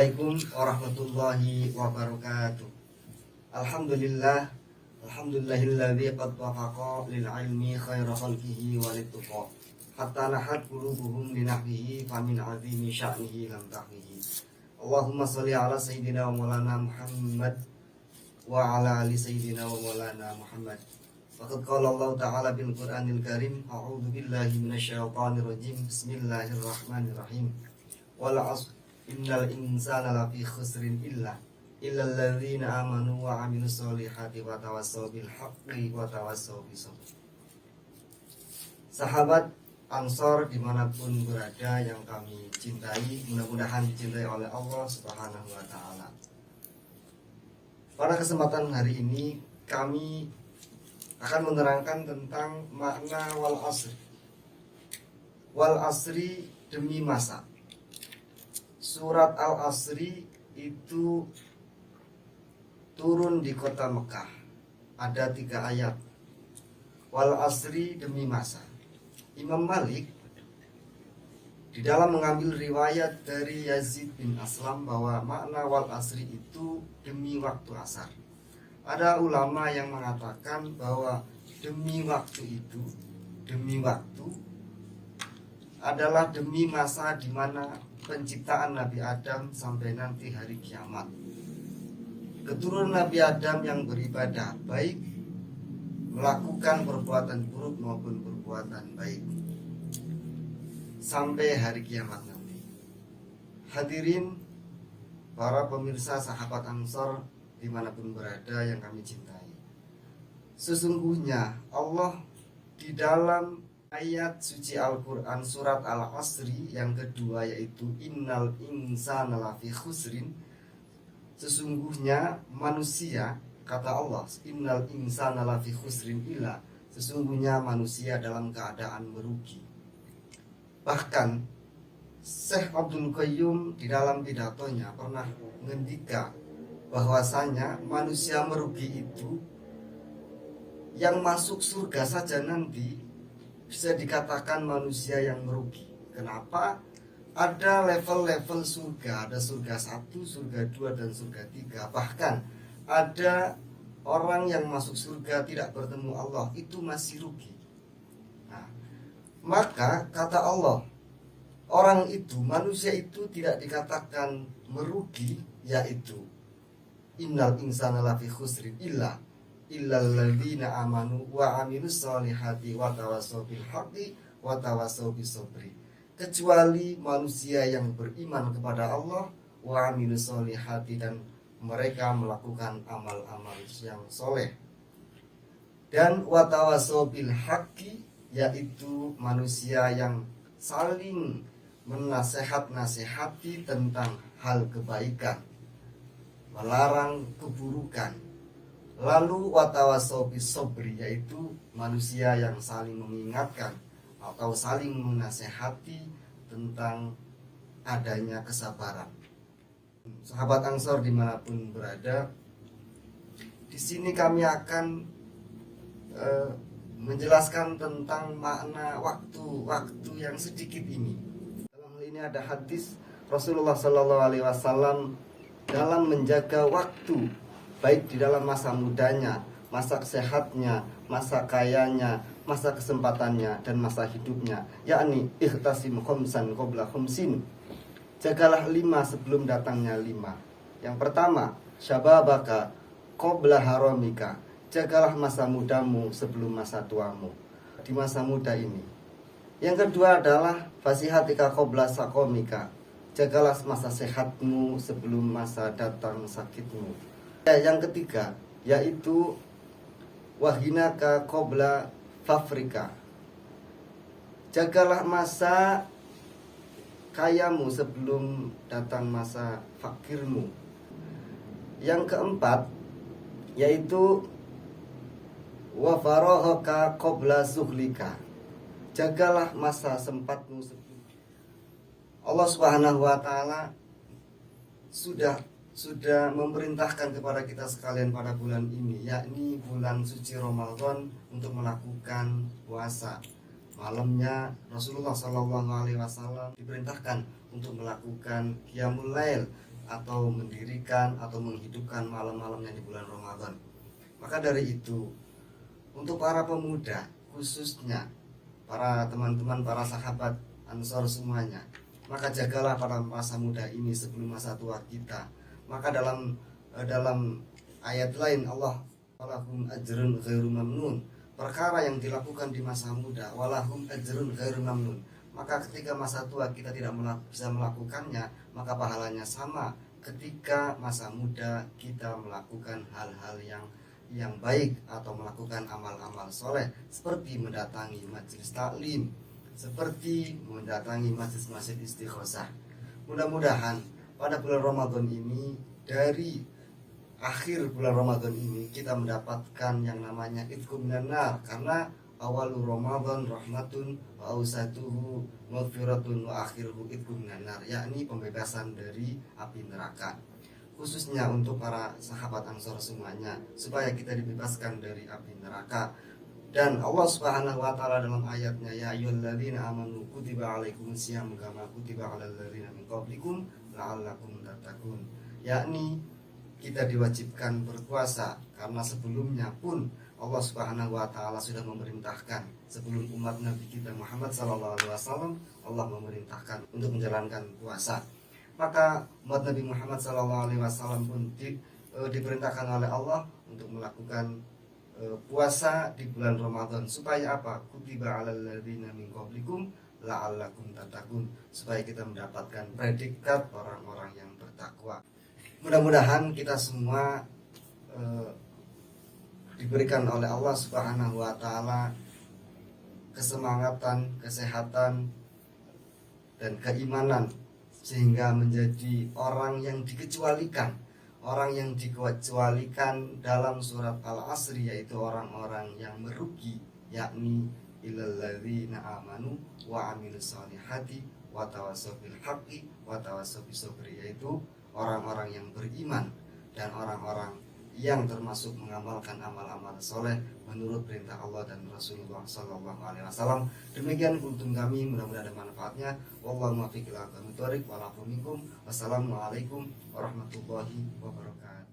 Assalamualaikum warahmatullahi wabarakatuh. Alhamdulillahilladzi qad wafaqa lil ilmi khaira khalqihi walituqa hatta nahat qulubuhum linahwihi famin azimi sya'nihi lam tahwihi. Allahumma sholli ala sayyidina wa maulana Muhammad wa ala ali sayyidina wa maulana Muhammad. Faqad qala Allah ta'ala bil Qur'anil Karim, a'udzu billahi minasyaitonir rajim. Bismillahirrahmanirrahim. Wal 'asr innal insana lafi khusrin illal ladzina amanu wa 'amilus solihati wa tawassaw bil haqqi wa tawassaw bis sabr. Sahabat Ansor dimanapun berada yang kami cintai, mudah-mudahan dicintai oleh Allah Subhanahu wa ta'ala. Pada kesempatan hari ini kami akan menerangkan tentang makna wal asri. Wal asri demi masa. Surat Al-Asri itu turun di kota Mekah. Ada 3 ayat. Wal asri demi masa. Imam Malik di dalam mengambil riwayat dari Yazid bin Aslam bahwa makna wal asri itu demi waktu asar. Ada ulama yang mengatakan bahwa demi waktu itu, demi waktu adalah demi masa di mana penciptaan Nabi Adam sampai nanti hari kiamat. Keturunan Nabi Adam yang beribadah baik, melakukan perbuatan buruk maupun perbuatan baik, sampai hari kiamat nanti. Hadirin para pemirsa sahabat Ansor dimanapun berada yang kami cintai, sesungguhnya Allah di dalam ayat suci Al-Quran surat Al-Asri yang kedua, yaitu innal insana lafi khusrin, sesungguhnya manusia, kata Allah, innal insana lafi khusrin illa, sesungguhnya manusia dalam keadaan merugi. Bahkan Syekh Abdul Qayyum di dalam pidatonya pernah mengendika bahwasanya manusia merugi itu yang masuk surga saja nanti bisa dikatakan manusia yang merugi. Kenapa? Ada level-level surga, ada surga 1, surga 2, dan surga 3. Bahkan ada orang yang masuk surga tidak bertemu Allah, itu masih rugi. Nah, maka kata Allah, orang itu, manusia itu tidak dikatakan merugi, yaitu innal insana lafi khusrin illal ladzina amanu wa 'amilus solihati wa tawassaw bil haqqi wa tawassaw bis sabri, kecuali manusia yang beriman kepada Allah, wa 'amilus solihati, dan mereka melakukan amal-amal yang soleh, dan wa tawassaw bil haqqi, yaitu manusia yang saling menasihat-nasihati tentang hal kebaikan, melarang keburukan. Lalu watawassaw bis sabri, yaitu manusia yang saling mengingatkan atau saling menasehati tentang adanya kesabaran. Sahabat Ansor dimanapun berada, di sini kami akan menjelaskan tentang makna waktu yang sedikit ini. Dalam hal ini ada hadis Rasulullah SAW dalam menjaga waktu, baik di dalam masa mudanya, masa sehatnya, masa kayanya, masa kesempatannya, dan masa hidupnya, yakni ikhtasim khumsan qabla khumsin, jagalah 5 sebelum datangnya 5. Yang pertama, syababaka qabla haramika, jagalah masa mudamu sebelum masa tuamu, di masa muda ini. Yang kedua adalah fasihatika qabla saqamika, jagalah masa sehatmu sebelum masa datang sakitmu. Yang ketiga yaitu wahinaka qabla fafrika, jagalah masa kayamu sebelum datang masa fakirmu. Yang keempat yaitu wa farahaka qabla suhlika, jagalah masa sempatmu sebelum. Allah Subhanahu wa ta'ala sudah memerintahkan kepada kita sekalian pada bulan ini, yakni bulan suci Ramadan, untuk melakukan puasa. Malamnya Rasulullah SAW diperintahkan untuk melakukan qiyamul lail, atau mendirikan atau menghidupkan malam-malamnya di bulan Ramadan. Maka dari itu, untuk para pemuda khususnya, para teman-teman, para sahabat Ansor semuanya, maka jagalah pada masa muda ini sebelum masa tua kita. Maka dalam ayat lain Allah, walahum ajrun ghairu mamnun, perkara yang dilakukan di masa muda, walahum ajrun ghairu mamnun, maka ketika masa tua kita tidak bisa melakukannya, maka pahalanya sama ketika masa muda kita melakukan hal-hal yang baik atau melakukan amal-amal soleh, seperti mendatangi majelis taklim, seperti mendatangi masjid-masjid istighosah. Mudah-mudahan pada bulan Ramadan ini, dari akhir bulan Ramadan ini, kita mendapatkan yang namanya itqum minan nar, karena awalu Ramadan rahmatun wa ausatuhu maghfiratun wa akhiruhu itqum minan nar, yakni pembebasan dari api neraka. Khususnya untuk para sahabat Ansor semuanya, supaya kita dibebaskan dari api neraka. Dan Allah Subhanahu wa taala dalam ayatnya, ya ayyuhalladzina amanu kutiba alaikumusiyam kama kutiba alal ladzina min qablikum la'allakum tattaqun, yakni kita diwajibkan berpuasa karena sebelumnya pun Allah Subhanahu wa taala sudah memerintahkan. Sebelum umat Nabi kita Muhammad sallallahu alaihi wasallam, Allah memerintahkan untuk menjalankan puasa. Maka umat Nabi Muhammad sallallahu alaihi wasallam pun diperintahkan oleh Allah untuk melakukan puasa di bulan Ramadan, supaya apa? Kutiba alal ladzina min qablikum la'allakum tattaqun, supaya kita mendapatkan predikat orang-orang yang bertakwa. Mudah-mudahan kita semua diberikan oleh Allah Subhanahu wa taala kesemangatan, kesehatan, dan keimanan, sehingga menjadi orang yang dikecualikan. Orang yang dikecualikan dalam surat Al-Asri, yaitu orang-orang yang merugi, yakni illalladzina amanu wa amilus solihati wa tawassaw bil haqqi wa tawassaw bis sabri, yaitu orang-orang yang beriman dan orang-orang yang termasuk mengamalkan amal-amal soleh menurut perintah Allah dan Rasulullah Sallallahu Alaihi Wasallam. Demikian kuntum kami, mudah-mudahan ada manfaatnya. Wallahu muwaffiq ila aqwamit thoriq. Wassalamualaikum warahmatullahi wabarakatuh.